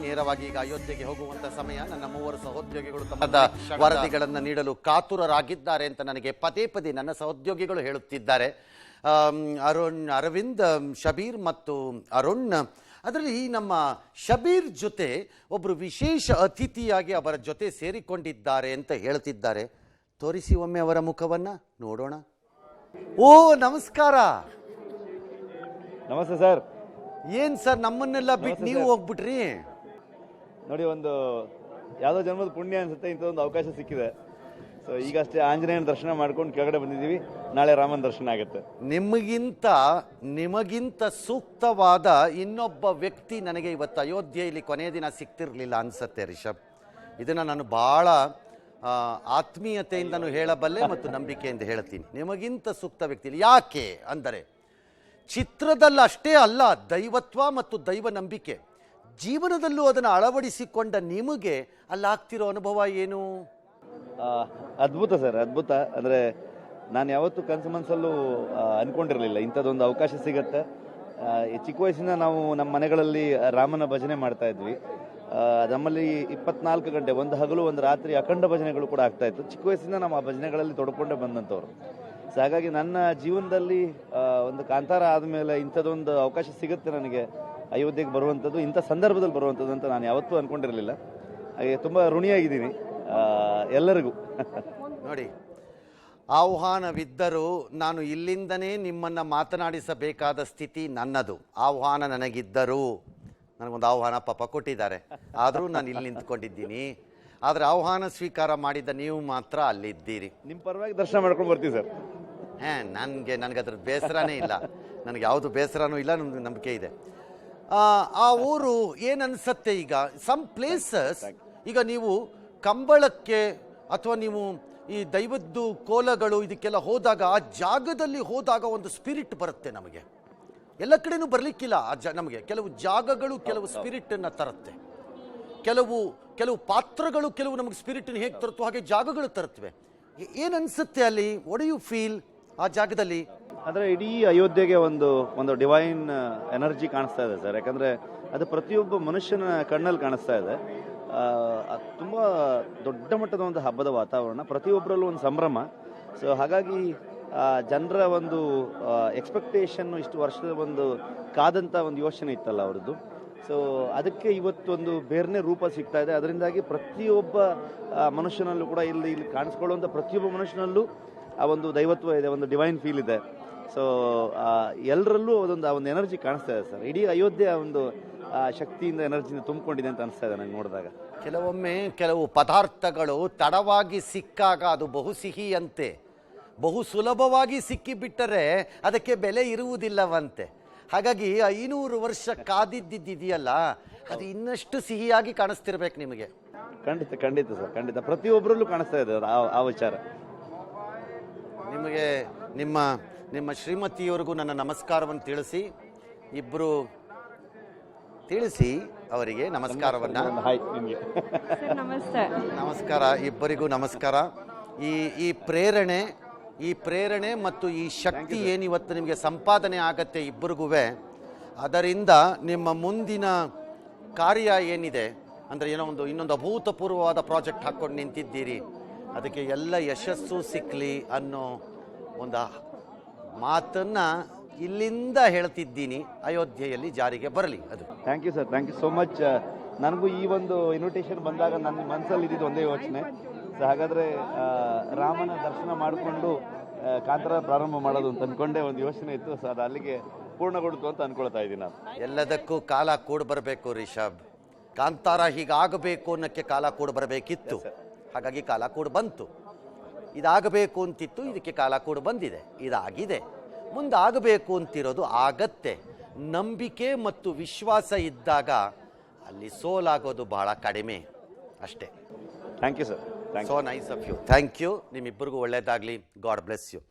ನೇರವಾಗಿ ಈಗ ಅಯೋಧ್ಯೆಗೆ ಹೋಗುವಂತ ಸಮಯ. ನನ್ನ ಮೂವರು ಸಹೋದ್ಯೋಗಿಗಳು ತಮ್ಮ ವರದಿಗಳನ್ನು ನೀಡಲು ಕಾತುರರಾಗಿದ್ದಾರೆ ಅಂತ ನನಗೆ ಪದೇ ಪದೇ ನನ್ನ ಸಹೋದ್ಯೋಗಿಗಳು ಹೇಳುತ್ತಿದ್ದಾರೆ. ಅರವಿಂದ್, ಶಬೀರ್ ಮತ್ತು ಅರುಣ್. ಅದರಲ್ಲಿ ನಮ್ಮ ಶಬೀರ್ ಜೊತೆ ಒಬ್ಬರು ವಿಶೇಷ ಅತಿಥಿಯಾಗಿ ಅವರ ಜೊತೆ ಸೇರಿಕೊಂಡಿದ್ದಾರೆ ಅಂತ ಹೇಳ್ತಿದ್ದಾರೆ. ತೋರಿಸಿ ಒಮ್ಮೆ ಅವರ ಮುಖವನ್ನ ನೋಡೋಣ. ಓ ನಮಸ್ಕಾರ. ನಮಸ್ತೆ ಸರ್. ಏನ್ ಸರ್ ನಮ್ಮನ್ನೆಲ್ಲ ಬಿಟ್ಟು ನೀವು ಹೋಗ್ಬಿಟ್ರಿ? ನೋಡಿ, ಒಂದು ಯಾವುದೋ ಜನ್ಮದ ಪುಣ್ಯ ಅನ್ಸುತ್ತೆ, ಇಂಥದ್ದೊಂದು ಅವಕಾಶ ಸಿಕ್ಕಿದೆ. ಸೊ ಈಗಷ್ಟೇ ಆಂಜನೇಯನ ದರ್ಶನ ಮಾಡ್ಕೊಂಡು ಕೆಳಗಡೆ ಬಂದಿದ್ದೀವಿ. ನಾಳೆ ರಾಮನ ದರ್ಶನ ಆಗುತ್ತೆ. ನಿಮಗಿಂತ ಸೂಕ್ತವಾದ ಇನ್ನೊಬ್ಬ ವ್ಯಕ್ತಿ ನನಗೆ ಇವತ್ತು ಅಯೋಧ್ಯೆಯಲ್ಲಿ ಕೊನೆಯ ದಿನ ಸಿಕ್ತಿರ್ಲಿಲ್ಲ ಅನ್ಸತ್ತೆ ರಿಷಬ್. ಇದನ್ನು ನಾನು ಭಾಳ ಆತ್ಮೀಯತೆಯಿಂದನೂ ಹೇಳಬಲ್ಲೆ ಮತ್ತು ನಂಬಿಕೆಯಿಂದ ಹೇಳ್ತೀನಿ. ನಿಮಗಿಂತ ಸೂಕ್ತ ವ್ಯಕ್ತಿ ಯಾಕೆ ಅಂದರೆ, ಚಿತ್ರದಲ್ಲಿ ಅಷ್ಟೇ ಅಲ್ಲ, ದೈವತ್ವ ಮತ್ತು ದೈವ ನಂಬಿಕೆ ಜೀವನದಲ್ಲೂ ಅದನ್ನು ಅಳವಡಿಸಿಕೊಂಡ ನಿಮಗೆ ಅಲ್ಲಾಗ್ತಿರೋ ಅನುಭವ ಏನು? ಅದ್ಭುತ ಸರ್, ಅದ್ಭುತ. ಅಂದರೆ ನಾನು ಯಾವತ್ತೂ ಕನಸು ಮನಸ್ಸಲ್ಲೂ ಅಂದ್ಕೊಂಡಿರಲಿಲ್ಲ ಇಂಥದ್ದೊಂದು ಅವಕಾಶ ಸಿಗತ್ತೆ. ಚಿಕ್ಕ ವಯಸ್ಸಿನ ನಾವು ನಮ್ಮ ಮನೆಗಳಲ್ಲಿ ರಾಮನ ಭಜನೆ ಮಾಡ್ತಾ ಇದ್ವಿ. ನಮ್ಮಲ್ಲಿ 24 ಗಂಟೆ, ಒಂದು ಹಗಲು ಒಂದು ರಾತ್ರಿ ಅಖಂಡ ಭಜನೆಗಳು ಕೂಡ ಆಗ್ತಾ ಇತ್ತು. ಚಿಕ್ಕ ವಯಸ್ಸಿಂದ ನಾವು ಆ ಭಜನೆಗಳಲ್ಲಿ ತೊಡ್ಕೊಂಡೇ ಬಂದಂಥವ್ರು. ಸೊ ಹಾಗಾಗಿ ನನ್ನ ಜೀವನದಲ್ಲಿ ಒಂದು ಕಾಂತಾರ ಆದಮೇಲೆ ಇಂಥದ್ದೊಂದು ಅವಕಾಶ ಸಿಗುತ್ತೆ ನನಗೆ ಅಯೋಧ್ಯೆಗೆ ಬರುವಂಥದ್ದು, ಇಂಥ ಸಂದರ್ಭದಲ್ಲಿ ಬರುವಂಥದ್ದು ಅಂತ ನಾನು ಯಾವತ್ತೂ ಅಂದ್ಕೊಂಡಿರಲಿಲ್ಲ. ಹಾಗೆ ತುಂಬ ಋಣಿಯಾಗಿದ್ದೀನಿ ಎಲ್ಲರಿಗೂ. ನೋಡಿ, ಆಹ್ವಾನವಿದ್ದರೂ ನಾನು ಇಲ್ಲಿಂದನೇ ನಿಮ್ಮನ್ನು ಮಾತನಾಡಿಸಬೇಕಾದ ಸ್ಥಿತಿ ನನ್ನದು. ಆಹ್ವಾನ ನನಗಿದ್ದರೂ, ನನಗೊಂದು ಆಹ್ವಾನ ಪಾಪ ಕೊಟ್ಟಿದ್ದಾರೆ, ಆದರೂ ನಾನು ಇಲ್ಲಿ ನಿಂತ್ಕೊಂಡಿದ್ದೀನಿ. ಆದರೆ ಆಹ್ವಾನ ಸ್ವೀಕಾರ ಮಾಡಿದ ನೀವು ಮಾತ್ರ ಅಲ್ಲಿದ್ದೀರಿ. ನಿಮ್ಮ ಪರವಾಗಿ ದರ್ಶನ ಮಾಡ್ಕೊಂಡು ಬರ್ತೀವಿ ಸರ್. ನನಗೆ ಅದ್ರ ಬೇಸರನೇ ಇಲ್ಲ. ನನಗೆ ಯಾವುದು ಬೇಸರನೂ ಇಲ್ಲ, ನಮ್ಗೆ ನಂಬಿಕೆ ಇದೆ. ಆ ಊರು ಏನನ್ಸತ್ತೆ ಈಗ? ಸಮ್ ಪ್ಲೇಸಸ್, ಈಗ ನೀವು ಕಂಬಳಕ್ಕೆ ಅಥವಾ ನೀವು ಈ ದೈವದ್ದು ಕೋಲಗಳು ಇದಕ್ಕೆಲ್ಲ ಹೋದಾಗ, ಆ ಜಾಗದಲ್ಲಿ ಹೋದಾಗ ಒಂದು ಸ್ಪಿರಿಟ್ ಬರುತ್ತೆ ನಮಗೆ. ಎಲ್ಲ ಕಡೆನೂ ಬರಲಿಕ್ಕಿಲ್ಲ. ನಮಗೆ ಕೆಲವು ಜಾಗಗಳು ಕೆಲವು ಸ್ಪಿರಿಟನ್ನು ತರುತ್ತೆ. ಕೆಲವು ಪಾತ್ರಗಳು ಕೆಲವು ನಮಗೆ ಸ್ಪಿರಿಟನ್ನು ಹೇಗೆ ತರುತ್ತೋ ಹಾಗೆ ಜಾಗಗಳು ತರುತ್ತವೆ. ಏನನ್ಸುತ್ತೆ ಅಲ್ಲಿ? ವಾಟ್ ಡು ಯು ಫೀಲ್ ಆ ಜಾಗದಲ್ಲಿ? ಅಂದರೆ ಇಡೀ ಅಯೋಧ್ಯೆಗೆ ಒಂದು ಡಿವೈನ್ ಎನರ್ಜಿ ಕಾಣಿಸ್ತಾ ಇದೆ ಸರ್. ಯಾಕಂದರೆ ಅದು ಪ್ರತಿಯೊಬ್ಬ ಮನುಷ್ಯನ ಕಣ್ಣಲ್ಲಿ ಕಾಣಿಸ್ತಾ ಇದೆ. ತುಂಬ ದೊಡ್ಡ ಮಟ್ಟದ ಒಂದು ಹಬ್ಬದ ವಾತಾವರಣ, ಪ್ರತಿಯೊಬ್ಬರಲ್ಲೂ ಒಂದು ಸಂಭ್ರಮ. ಸೊ ಹಾಗಾಗಿ ಜನರ ಒಂದು ಎಕ್ಸ್ಪೆಕ್ಟೇಷನ್ನು, ಇಷ್ಟು ವರ್ಷದ ಒಂದು ಕಾದಂಥ ಒಂದು ಯೋಚನೆ ಇತ್ತಲ್ಲ ಅವ್ರದ್ದು. ಸೊ ಅದಕ್ಕೆ ಇವತ್ತೊಂದು ಬೇರೆನೇ ರೂಪ ಸಿಗ್ತಾ ಇದೆ. ಅದರಿಂದಾಗಿ ಪ್ರತಿಯೊಬ್ಬ ಮನುಷ್ಯನಲ್ಲೂ ಕೂಡ ಇಲ್ಲಿ ಕಾಣಿಸ್ಕೊಳ್ಳುವಂಥ ಪ್ರತಿಯೊಬ್ಬ ಮನುಷ್ಯನಲ್ಲೂ ಆ ಒಂದು ದೈವತ್ವ ಇದೆ, ಒಂದು ಡಿವೈನ್ ಫೀಲ್ ಇದೆ. ಸೊ ಎಲ್ಲರಲ್ಲೂ ಆ ಒಂದು ಎನರ್ಜಿ ಕಾಣಿಸ್ತಾ ಇದೆ ಸರ್. ಇಡೀ ಅಯೋಧ್ಯೆ ಒಂದು ಶಕ್ತಿಯಿಂದ, ಎನರ್ಜಿಯಿಂದ ತುಂಬಿಕೊಂಡಿದೆ ಅಂತ ಅನಿಸ್ತಾ ಇದೆ ನಂಗೆ ನೋಡಿದಾಗ. ಕೆಲವೊಮ್ಮೆ ಕೆಲವು ಪದಾರ್ಥಗಳು ತಡವಾಗಿ ಸಿಕ್ಕಾಗ ಅದು ಬಹು ಸಿಹಿಯಂತೆ, ಬಹು ಸುಲಭವಾಗಿ ಸಿಕ್ಕಿಬಿಟ್ಟರೆ ಅದಕ್ಕೆ ಬೆಲೆ ಇರುವುದಿಲ್ಲವಂತೆ. ಹಾಗಾಗಿ 500 ವರ್ಷ ಕಾದಿದ್ದಿದೆಯಲ್ಲ, ಅದು ಇನ್ನಷ್ಟು ಸಿಹಿಯಾಗಿ ಕಾಣಿಸ್ತಿರ್ಬೇಕು ನಿಮಗೆ. ಖಂಡಿತ ಖಂಡಿತ ಸರ್, ಖಂಡಿತ ಪ್ರತಿಯೊಬ್ಬರಲ್ಲೂ ಕಾಣಿಸ್ತಾ ಇದೆ ಆ ವಿಚಾರ. ನಿಮಗೆ ನಿಮ್ಮ ಶ್ರೀಮತಿಯವರಿಗೂ ನನ್ನ ನಮಸ್ಕಾರವನ್ನು ತಿಳಿಸಿ ಅವರಿಗೆ ನಮಸ್ಕಾರವನ್ನ. ನಮಸ್ಕಾರ, ಇಬ್ಬರಿಗೂ ನಮಸ್ಕಾರ. ಈ ಪ್ರೇರಣೆ ಮತ್ತು ಈ ಶಕ್ತಿ ಏನಿವತ್ತು ನಿಮಗೆ ಸಂಪಾದನೆ ಆಗತ್ತೆ ಇಬ್ಬರಿಗೂ, ಅದರಿಂದ ನಿಮ್ಮ ಮುಂದಿನ ಕಾರ್ಯ ಏನಿದೆ ಅಂದರೆ, ಇನ್ನೊಂದು ಅಭೂತಪೂರ್ವವಾದ ಪ್ರಾಜೆಕ್ಟ್ ಹಾಕ್ಕೊಂಡು ನಿಂತಿದ್ದೀರಿ, ಅದಕ್ಕೆ ಎಲ್ಲ ಯಶಸ್ಸು ಸಿಕ್ಕಲಿ ಅನ್ನೋ ಒಂದು ಮಾತನ್ನು ಇಲ್ಲಿಂದ ಹೇಳ್ತಿದ್ದೀನಿ. ಅಯೋಧ್ಯೆಯಲ್ಲಿ ಜಾರಿಗೆ ಬರಲಿ ಅದು. Thank you sir, thank you so much. ನನಗೂ ಈ ಒಂದು ಇನ್ವಿಟೇಷನ್ ಬಂದಾಗ ನನ್ನ ಮನಸ್ಸಲ್ಲಿ ಇದ್ದಿದ್ದು ಒಂದೇ ಯೋಚನೆ. ಸೊ ಹಾಗಾದರೆ ರಾಮನ ದರ್ಶನ ಮಾಡಿಕೊಂಡು ಕಾಂತಾರ ಪ್ರಾರಂಭ ಮಾಡೋದು ಅಂತ ಅಂದ್ಕೊಂಡೆ ಒಂದು ಯೋಚನೆ ಇತ್ತು. ಸೊ ಅದು ಅಲ್ಲಿಗೆ ಪೂರ್ಣಗೊಳ್ತು ಅಂತ ಅಂದ್ಕೊಳ್ತಾ ಇದ್ದೀನಿ ನಾನು. ಎಲ್ಲದಕ್ಕೂ ಕಾಲ ಕೂಡ ಬರಬೇಕು ರಿಷಬ್. ಕಾಂತಾರ ಹೀಗಾಗಬೇಕು ಅನ್ನೋಕ್ಕೆ ಕಾಲ ಕೂಡ ಬರಬೇಕಿತ್ತು, ಹಾಗಾಗಿ ಕಾಲ ಕೂಡ ಬಂತು. ಇದಾಗಬೇಕು ಅಂತಿತ್ತು, ಇದಕ್ಕೆ ಕಾಲ ಕೂಡ ಬಂದಿದೆ, ಇದಾಗಿದೆ. ಮುಂದಾಗಬೇಕು ಅಂತಿರೋದು ಆಗತ್ತೆ. ನಂಬಿಕೆ ಮತ್ತು ವಿಶ್ವಾಸ ಇದ್ದಾಗ ಅಲ್ಲಿ ಸೋಲಾಗೋದು ಬಹಳ ಕಡಿಮೆ ಅಷ್ಟೇ. Thank you sir. So nice of you. Thank you. ನಿಮ್ಮಿಬ್ಬರಿಗೂ ಒಳ್ಳೆಯದಾಗಲಿ. God bless you.